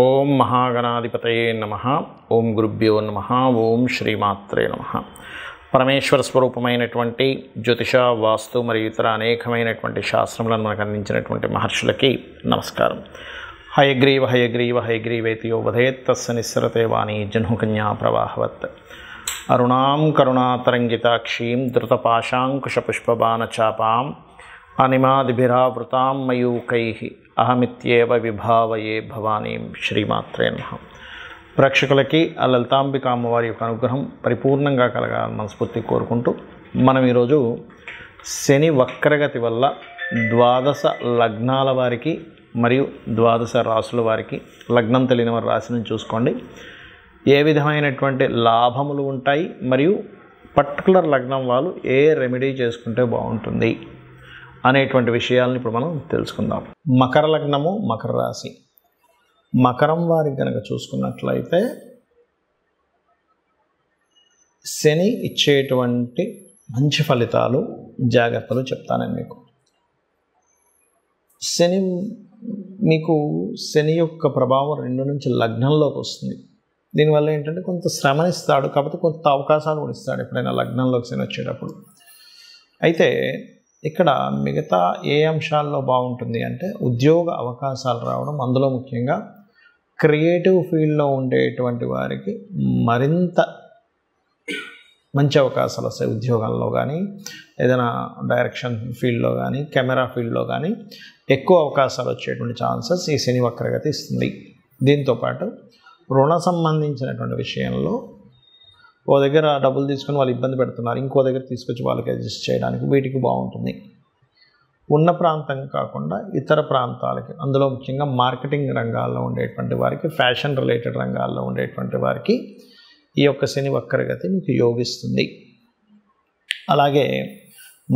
ఓం మహాగణాధిపతయే నమః. ఓం గురుభ్యో నమః. ఓం శ్రీమాత్రే నమః. పరమేశ్వర స్వరూపమైనటువంటి జ్యోతిష, వాస్తు మరియు ఇతర అనేకమైనటువంటి శాస్త్రములను మనకు అందించినటువంటి మహర్షులకి నమస్కారం. హయగ్రీవ హయగ్రీవ హయగ్రీవేతియో వధేత్ తస్య నిస్సరతే వాణి జహ్నుకన్యా ప్రవాహవత్. అరుణాం కరుణాతరంగితాక్షీం ధృతపాశాంకుశపుష్పబాణచాపాం అనిమాదిభిరావృతాం మయూకైః అహమిత్యేవ విభావయే భవానీం. శ్రీమాత్రే నమః. ప్రేక్షకులకి ఆ లలితాంబిక అమ్మవారి యొక్క అనుగ్రహం పరిపూర్ణంగా కలగాలని మనస్ఫూర్తి కోరుకుంటూ మనం ఈరోజు శని వక్రగతి వల్ల ద్వాదశ లగ్నాల వారికి మరియు ద్వాదశ రాసుల వారికి, లగ్నం తెలియని వారి రాశిని చూసుకోండి, ఏ విధమైనటువంటి లాభములు ఉంటాయి మరియు పర్టికులర్ లగ్నం వాళ్ళు ఏ రెమెడీ చేసుకుంటే బాగుంటుంది అనేటువంటి విషయాలను ఇప్పుడు మనం తెలుసుకుందాం. మకర లగ్నము, మకర రాశి. మకరం వారికి కనుక చూసుకున్నట్లయితే శని ఇచ్చేటువంటి మంచి ఫలితాలు, జాగ్రత్తలు చెప్తాను మీకు. మీకు శని యొక్క ప్రభావం 2 నుంచి లగ్నంలోకి వస్తుంది. దీనివల్ల ఏంటంటే కొంత శ్రమనిస్తాడు, కాకపోతే కొంత అవకాశాలు కూడా ఇస్తాడు ఎప్పుడైనా లగ్నంలోకి శని వచ్చేటప్పుడు. అయితే ఇక్కడ మిగతా ఏ అంశాల్లో బాగుంటుంది అంటే ఉద్యోగ అవకాశాలు రావడం, అందులో ముఖ్యంగా క్రియేటివ్ ఫీల్డ్లో ఉండేటువంటి వారికి మరింత మంచి అవకాశాలు వస్తాయి. ఉద్యోగాల్లో కానీ, ఏదైనా డైరెక్షన్ ఫీల్డ్లో కానీ, కెమెరా ఫీల్డ్లో కానీ ఎక్కువ అవకాశాలు వచ్చేటువంటి ఛాన్సెస్ ఈ శని వక్రగతి ఇస్తుంది. దీంతోపాటు రుణ సంబంధించినటువంటి విషయంలో ఓ దగ్గర డబ్బులు తీసుకుని వాళ్ళు ఇబ్బంది పెడుతున్నారు, ఇంకో దగ్గర తీసుకొచ్చి వాళ్ళకి అడ్జస్ట్ చేయడానికి వీటికి బాగుంటుంది. ఉన్న ప్రాంతం కాకుండా ఇతర ప్రాంతాలకి, అందులో ముఖ్యంగా మార్కెటింగ్ రంగాల్లో ఉండేటువంటి వారికి, ఫ్యాషన్ రిలేటెడ్ రంగాల్లో ఉండేటువంటి వారికి ఈ యొక్క శని వక్రగతి మీకు యోగిస్తుంది. అలాగే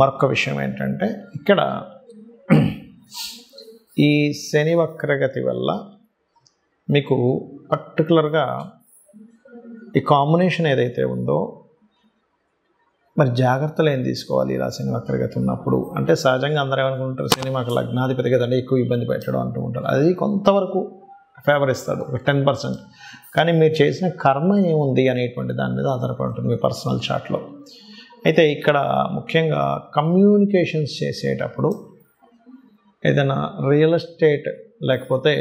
మరొక విషయం ఏంటంటే ఇక్కడ ఈ శని వక్రగతి వల్ల మీకు పర్టికులర్గా ఈ కాంబినేషన్ ఏదైతే ఉందో మరి జాగ్రత్తలు ఏం తీసుకోవాలి ఇలా శని వక్రగతి ఉన్నప్పుడు అంటే, సహజంగా అందరూ ఏమనుకుంటారు, శని మాకు లగ్నాధిపతి కదండి ఎక్కువ ఇబ్బంది పెట్టడం అంటూ ఉంటారు. అది కొంతవరకు ఫేవర్ ఇస్తాడు, ఒక 10%. కానీ మీరు చేసిన కర్మ ఏముంది అనేటువంటి దాని మీద ఆధారపడి ఉంటుంది మీ పర్సనల్ చార్ట్లో. అయితే ఇక్కడ ముఖ్యంగా కమ్యూనికేషన్స్ చేసేటప్పుడు ఏదైనా రియల్ ఎస్టేట్ లేకపోతే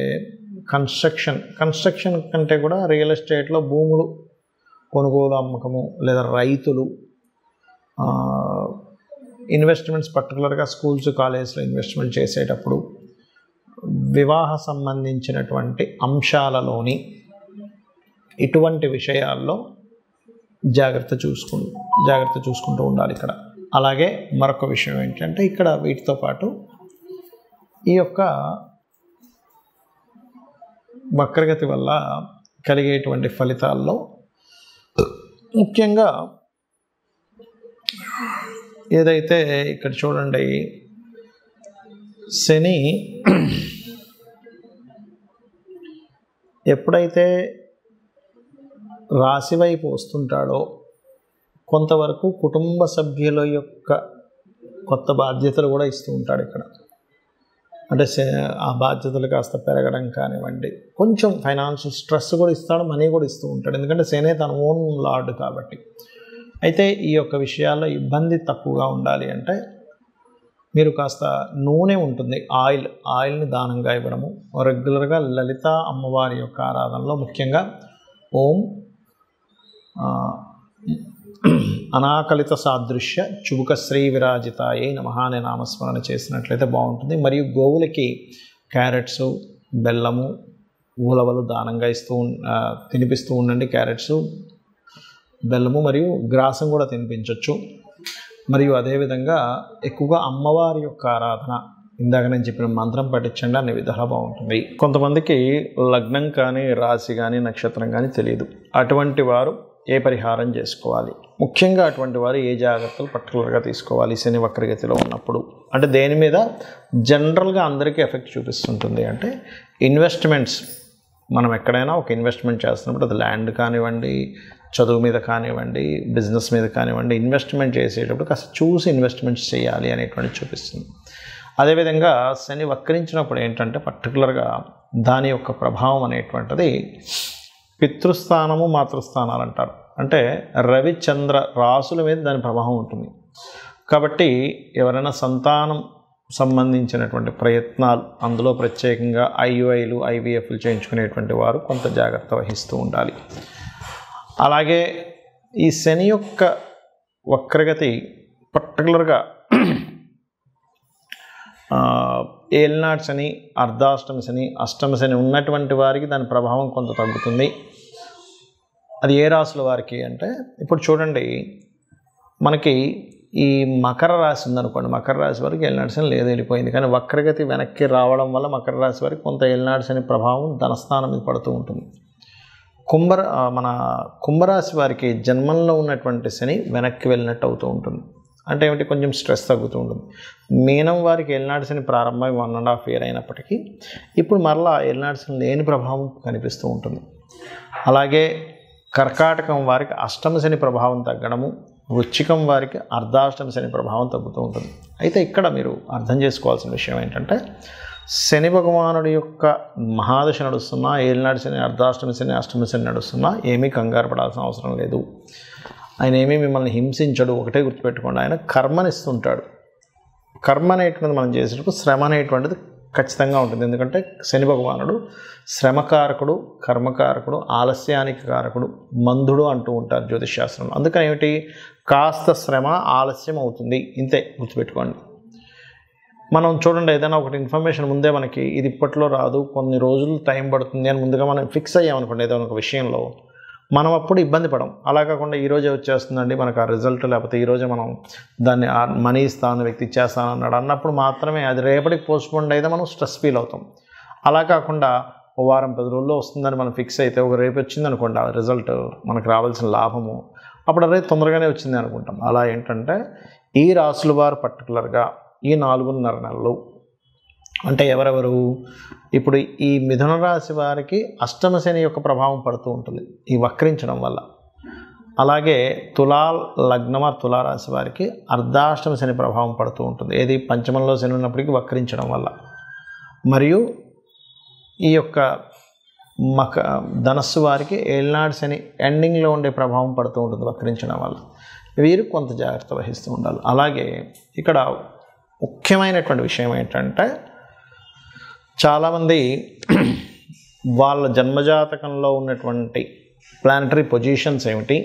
కన్స్ట్రక్షన్ కంటే కూడా రియల్ ఎస్టేట్లో భూములు కొనుగోలు, అమ్మకము, లేదా రైతులు, ఇన్వెస్ట్మెంట్స్, పర్టికులర్గా స్కూల్స్, కాలేజ్లో ఇన్వెస్ట్మెంట్ చేసేటప్పుడు, వివాహ సంబంధించినటువంటి అంశాలలోని ఇటువంటి విషయాల్లో జాగ్రత్త చూసుకుంటూ ఉండాలి ఇక్కడ. అలాగే మరొక విషయం ఏంటంటే ఇక్కడ వీటితో పాటు ఈ యొక్క వక్రగతి వల్ల కలిగేటువంటి ఫలితాల్లో ముఖ్యంగా ఏదైతే ఇక్కడ చూడండి, శని ఎప్పుడైతే రాశి వైపు వస్తుంటాడో కొంతవరకు కుటుంబ సభ్యుల యొక్క కొత్త బాధ్యతలు కూడా ఇస్తూ ఉంటాడు ఇక్కడ. అంటే ఆ బాధ్యతలు కాస్త పెరగడం కానివ్వండి, కొంచెం ఫైనాన్షియల్ స్ట్రెస్ కూడా ఇస్తాడు, మనీ కూడా ఇస్తూ ఉంటాడు, ఎందుకంటే శనే తన ఓన్ లార్డ్ కాబట్టి. అయితే ఈ యొక్క విషయాల్లో ఇబ్బంది తక్కువగా ఉండాలి అంటే మీరు కాస్త నూనె ఉంటుంది, ఆయిల్ని దానంగా ఇవ్వడము, రెగ్యులర్గా లలిత అమ్మవారి యొక్క ఆరాధనలో ముఖ్యంగా ఓం అనాకలిత సాదృశ్య చుబుక శ్రీ విరాజితాయే నమః అనే నామస్మరణ చేసినట్లయితే బాగుంటుంది. మరియు గోవులకి క్యారెట్స్, బెల్లము, ఉలవలు దానంగా తినిపిస్తూ ఉండండి. క్యారెట్స్, బెల్లము మరియు గ్రాసం కూడా తినిపించవచ్చు. మరియు అదేవిధంగా ఎక్కువగా అమ్మవారి యొక్క ఆరాధన, ఇందాక నేను చెప్పిన మంత్రం పఠించండి, అనే విధాలు బాగుంటుంది. కొంతమందికి లగ్నం కానీ, రాశి కానీ, నక్షత్రం కానీ తెలియదు. అటువంటి వారు ఏ పరిహారం చేసుకోవాలి, ముఖ్యంగా అటువంటి వారు ఏ జాగ్రత్తలు పర్టికులర్గా తీసుకోవాలి శని వక్రగతిలో ఉన్నప్పుడు అంటే దేని మీద జనరల్గా అందరికీ ఎఫెక్ట్ చూపిస్తుంటుంది అంటే ఇన్వెస్ట్మెంట్స్. మనం ఎక్కడైనా ఒక ఇన్వెస్ట్మెంట్ చేస్తున్నప్పుడు అది ల్యాండ్ కానివ్వండి, చదువు మీద కానివ్వండి, బిజినెస్ మీద కానివ్వండి, ఇన్వెస్ట్మెంట్ చేసేటప్పుడు కాస్త చూసి ఇన్వెస్ట్మెంట్స్ చేయాలి అనేటువంటి చూపిస్తుంది. అదేవిధంగా శని వక్రించినప్పుడు ఏంటంటే పర్టికులర్గా దాని యొక్క ప్రభావం అనేటువంటిది పితృస్థానము మాతృస్థానాలు అంటారు. అంటే రవి చంద్ర రాసుల మీద దాని ప్రభావం ఉంటుంది. కాబట్టి ఎవరైనా సంతానం సంబంధించినటువంటి ప్రయత్నాలు, అందులో ప్రత్యేకంగా IUIలు IVFలు చేయించుకునేటువంటి వారు కొంత జాగ్రత్త వహిస్తూ ఉండాలి. అలాగే ఈ శని యొక్క వక్రగతి పర్టికులర్గా ఏలినాటి శని, అర్ధాష్టమ శని, అష్టమ శని ఉన్నటువంటి వారికి దాని ప్రభావం కొంత తగ్గుతుంది. అది ఏ రాశుల వారికి అంటే, ఇప్పుడు చూడండి, మనకి ఈ మకర రాశి ఉందనుకోండి, మకర రాశి వారికి ఏలినాటి శని లేదు, వెళ్ళిపోయింది. కానీ వక్రగతి వెనక్కి రావడం వల్ల మకర రాశి వారికి కొంత ఏలినాటి శని ప్రభావం ధనస్థానం మీద పడుతూ ఉంటుంది. మన కుంభరాశి వారికి జన్మంలో ఉన్నటువంటి శని వెనక్కి వెళ్ళినట్టు అవుతూ ఉంటుంది. అంటే ఏమిటి, కొంచెం స్ట్రెస్ తగ్గుతూ ఉంటుంది. మీనం వారికి ఏలినాటి శని ప్రారంభమై 1.5 year అయినప్పటికీ ఇప్పుడు మరలా ఏలినాటి శని లేని ప్రభావం కనిపిస్తూ ఉంటుంది. అలాగే కర్కాటకం వారికి అష్టమ శని ప్రభావం తగ్గడము, వృశ్చికం వారికి అర్ధాష్టమ శని ప్రభావం తగ్గుతూ ఉంటుంది. అయితే ఇక్కడ మీరు అర్థం చేసుకోవాల్సిన విషయం ఏంటంటే, శని భగవానుడి యొక్క మహాదశ నడుస్తున్నా, ఏలినాటి శని, అర్ధాష్టమ శని, అష్టమ శని నడుస్తున్నా ఏమీ కంగారు పడాల్సిన అవసరం లేదు. ఆయన ఏమీ మిమ్మల్ని హింసించడు. ఒకటే గుర్తుపెట్టుకోండి, ఆయన కర్మనిస్తుంటాడు. కర్మ అనేటువంటిది మనం చేసేటప్పుడు శ్రమ అనేటువంటిది ఖచ్చితంగా ఉంటుంది. ఎందుకంటే శని భగవానుడు శ్రమకారకుడు, కర్మకారకుడు, ఆలస్యానికి కారకుడు, మందుడు అంటూ ఉంటారు జ్యోతిష్ శాస్త్రంలో. అందుకని ఏమిటి, కాస్త శ్రమ ఆలస్యం అవుతుంది, ఇంతే గుర్తుపెట్టుకోండి. మనం చూడండి, ఏదైనా ఒకటి ఇన్ఫర్మేషన్ ముందే మనకి ఇది ఇప్పట్లో రాదు, కొన్ని రోజులు టైం పడుతుంది అని ముందుగా మనం ఫిక్స్ అయ్యామనుకోండి ఏదైనా ఒక విషయంలో, మనం అప్పుడు ఇబ్బంది పడం. అలా కాకుండా ఈరోజే వచ్చేస్తుందండి మనకు ఆ రిజల్ట్, లేకపోతే ఈరోజే మనం దాన్ని మనీ ఇస్తాను, వ్యక్తి ఇచ్చేస్తాను అన్నాడు అన్నప్పుడు మాత్రమే అది రేపటికి పోస్ట్పోన్ అయితే మనం స్ట్రెస్ ఫీల్ అవుతాం. అలా కాకుండా ఓ వారం 10 రోజుల్లో వస్తుందని మనం ఫిక్స్ అయితే, ఒక రేపు వచ్చింది అనుకోండి ఆ రిజల్ట్, మనకు రావాల్సిన లాభము, అప్పుడు అదే తొందరగానే వచ్చింది అనుకుంటాం. అలా ఏంటంటే ఈ రాసుల వారు పర్టికులర్గా ఈ 4.5 నెలలు అంటే ఎవరెవరు, ఇప్పుడు ఈ మిథున రాశి వారికి అష్టమ శని యొక్క ప్రభావం పడుతూ ఉంటుంది ఈ వక్రించడం వల్ల. అలాగే తులా లగ్నమ తులారాశి వారికి అర్ధాష్టమ శని ప్రభావం పడుతూ ఉంటుంది. ఏది, పంచమంలో శని ఉన్నప్పటికీ వక్రించడం వల్ల. మరియు ఈ యొక్క ధనస్సు వారికి ఏలినాటి శని ఎండింగ్లో ఉండే ప్రభావం పడుతూ ఉంటుంది వక్రించడం వల్ల. వీరు కొంత జాగ్రత్త వహిస్తూ ఉండాలి. అలాగే ఇక్కడ ముఖ్యమైనటువంటి విషయం ఏంటంటే, చాలామంది వాళ్ళ జన్మజాతకంలో ఉన్నటువంటి ప్లానటరీ పొజిషన్స్ ఏమిటి,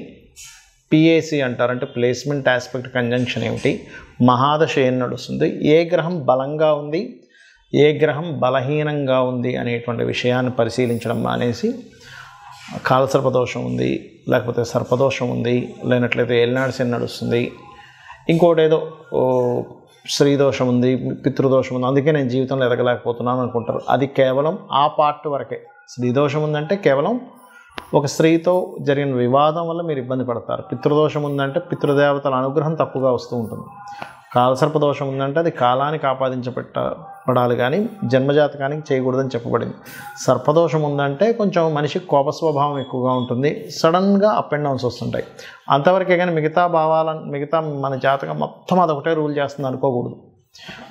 PAC అంటారు, అంటే ప్లేస్మెంట్ ఆస్పెక్ట్ కంజంక్షన్ ఏమిటి, మహాదశ ఏం నడుస్తుంది, ఏ గ్రహం బలంగా ఉంది, ఏ గ్రహం బలహీనంగా ఉంది అనేటువంటి విషయాన్ని పరిశీలించడం మానేసి కాలసర్పదోషం ఉంది, లేకపోతే సర్పదోషం ఉంది, లేనట్లయితే ఏలినాటి శని నడుస్తుంది, ఇంకోటి ఏదో స్త్రీదోషం ఉంది, పితృదోషం ఉంది, అందుకే నేను జీవితంలో ఎదగలేకపోతున్నాను అనుకుంటారు. అది కేవలం ఆ పార్ట్ వరకే. స్త్రీదోషం ఉందంటే కేవలం ఒక స్త్రీతో జరిగిన వివాదం వల్ల మీరు ఇబ్బంది పడతారు. పితృదోషం ఉందంటే పితృదేవతల అనుగ్రహం తప్పుగా వస్తూ ఉంటుంది. కాలసర్పదోషం ఉందంటే అది కాలానికి ఆపాదించబడాలి కానీ జన్మజాతకానికి చేయకూడదని చెప్పబడింది. సర్పదోషం ఉందంటే కొంచెం మనిషికి కోప స్వభావం ఎక్కువగా ఉంటుంది, సడన్గా అప్ అండ్ డౌన్స్ వస్తుంటాయి, అంతవరకే. కానీ మిగతా మన జాతకం మొత్తం అదొకటే రూల్ చేస్తుంది అనుకోకూడదు.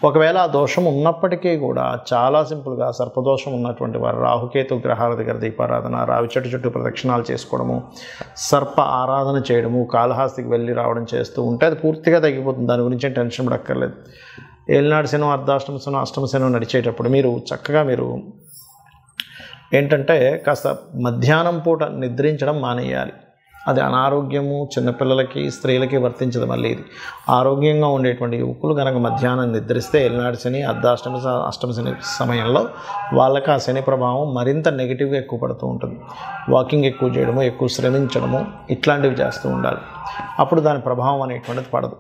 ఒకవేళ ఆ దోషం ఉన్నప్పటికీ కూడా చాలా సింపుల్గా సర్పదోషం ఉన్నటువంటి వారు రాహుకేతు గ్రహాల దగ్గర దీపారాధన, రావి చెట్టు చుట్టూ ప్రదక్షిణాలు చేసుకోవడము, సర్ప ఆరాధన చేయడము, కాళహస్తికి వెళ్ళి రావడం చేస్తూ ఉంటే అది పూర్తిగా తగ్గిపోతుంది. దాని గురించి టెన్షన్ పడక్కర్లేదు. ఏలినాటి శని, అర్ధాష్టమ శని, అష్టమ శని నడిచేటప్పుడు మీరు చక్కగా ఏంటంటే కాస్త మధ్యాహ్నం పూట నిద్రించడం మానేయాలి. అది అనారోగ్యము చిన్నపిల్లలకి, స్త్రీలకి వర్తించదు. మళ్ళీ ఇది ఆరోగ్యంగా ఉండేటువంటి యువకులు కనుక మధ్యాహ్నం నిద్రిస్తే ఏలినాటి శని, అష్టమ శని సమయంలో వాళ్ళకి ఆ శని ప్రభావం మరింత నెగిటివ్గా ఎక్కువ పడుతూ ఉంటుంది. వాకింగ్ ఎక్కువ చేయడము, ఎక్కువ శ్రమించడము, ఇట్లాంటివి చేస్తూ ఉండాలి. అప్పుడు దాని ప్రభావం అనేటువంటిది పడదు.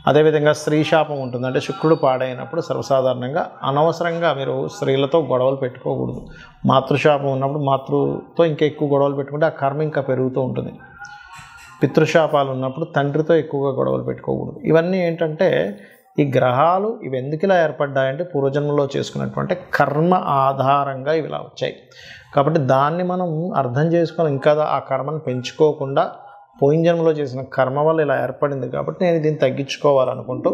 అదేవిధంగా స్త్రీ శాపం ఉంటుంది. అంటే శుక్రుడు పాడైనప్పుడు సర్వసాధారణంగా అనవసరంగా మీరు స్త్రీలతో గొడవలు పెట్టుకోకూడదు. మాతృశాపం ఉన్నప్పుడు మాతృతో ఇంకా ఎక్కువ గొడవలు పెట్టుకుంటే ఆ కర్మ ఇంకా పెరుగుతూ ఉంటుంది. పితృశాపాలు ఉన్నప్పుడు తండ్రితో ఎక్కువగా గొడవలు పెట్టుకోకూడదు. ఇవన్నీ ఏంటంటే ఈ గ్రహాలు ఇవి ఎందుకు ఇలా ఏర్పడ్డాయంటే పూర్వజన్మలో చేసుకున్నటువంటి కర్మ ఆధారంగా ఇవి ఇలా వచ్చాయి. కాబట్టి దాన్ని మనం అర్థం చేసుకొని ఇంకా ఆ కర్మను పెంచుకోకుండా పోయిన జన్మలో చేసిన కర్మ వల్ల ఇలా ఏర్పడింది కాబట్టి నేను దీన్ని తగ్గించుకోవాలనుకుంటూ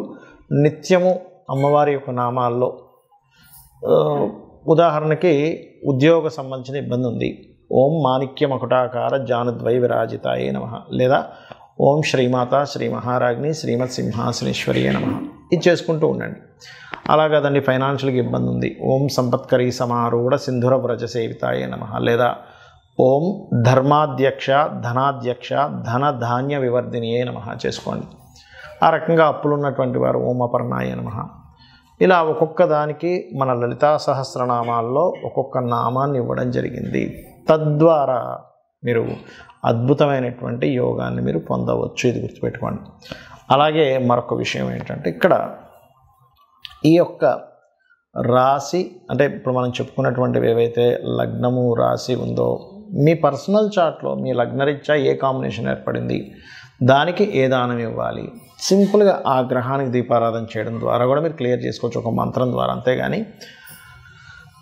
నిత్యము అమ్మవారి యొక్క నామాల్లో ఉదాహరణకి ఉద్యోగ సంబంధించిన ఇబ్బంది ఉంది, ఓం మాణిక్య మకుటాకార జానుద్వై విరాజితాయే నమః, లేదా ఓం శ్రీమాత శ్రీ మహారాజ్ని శ్రీమత్ సింహాసనేశ్వరియే నమః. ఇది చేసుకుంటూ ఉండండి. అలా కాదండి ఫైనాన్షియల్గా ఇబ్బంది ఉంది, ఓం సంపత్కరీ సమారూఢ సింధుర వ్రజ సేవితాయే నమః, లేదా ఓం ధర్మాధ్యక్ష ధనాధ్యక్ష ధన ధాన్య వివర్ధినియే నమః చేసుకోండి. ఆ రకంగా అప్పులు ఉన్నటువంటి వారు ఓం అపర్ణాయ నమః. ఇలా ఒక్కొక్క దానికి మన లలితా సహస్రనామాల్లో ఒక్కొక్క నామాన్ని ఇవ్వడం జరిగింది. తద్వారా మీరు అద్భుతమైనటువంటి యోగాన్ని మీరు పొందవచ్చు. ఇది గుర్తుపెట్టుకోండి. అలాగే మరొక విషయం ఏంటంటే, ఇక్కడ ఈ యొక్క రాశి అంటే ఇప్పుడు మనం చెప్పుకున్నటువంటివి ఏవైతే లగ్నము రాశి ఉందో, మీ పర్సనల్ చార్ట్లో మీ లగ్నరీత్యా ఏ కాంబినేషన్ ఏర్పడింది, దానికి ఏ దానం ఇవ్వాలి, సింపుల్గా ఆ గ్రహానికి దీపారాధన చేయడం ద్వారా కూడా మీరు క్లియర్ చేసుకోవచ్చు ఒక మంత్రం ద్వారా. అంతేగాని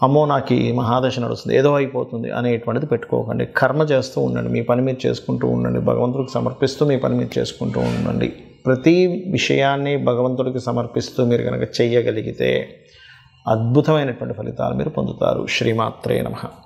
అమ్మో నాకు ఈ మహాదశ నడుస్తుంది ఏదో అయిపోతుంది అనేటువంటిది పెట్టుకోకండి. కర్మ చేస్తూ ఉండండి, మీ పని మీరు చేసుకుంటూ ఉండండి, భగవంతుడికి సమర్పిస్తూ మీ పని మీరు చేసుకుంటూ ఉండండి. ప్రతి విషయాన్ని భగవంతుడికి సమర్పిస్తూ మీరు కనుక చెయ్యగలిగితే అద్భుతమైనటువంటి ఫలితాలు మీరు పొందుతారు. శ్రీమాత్రే నమః.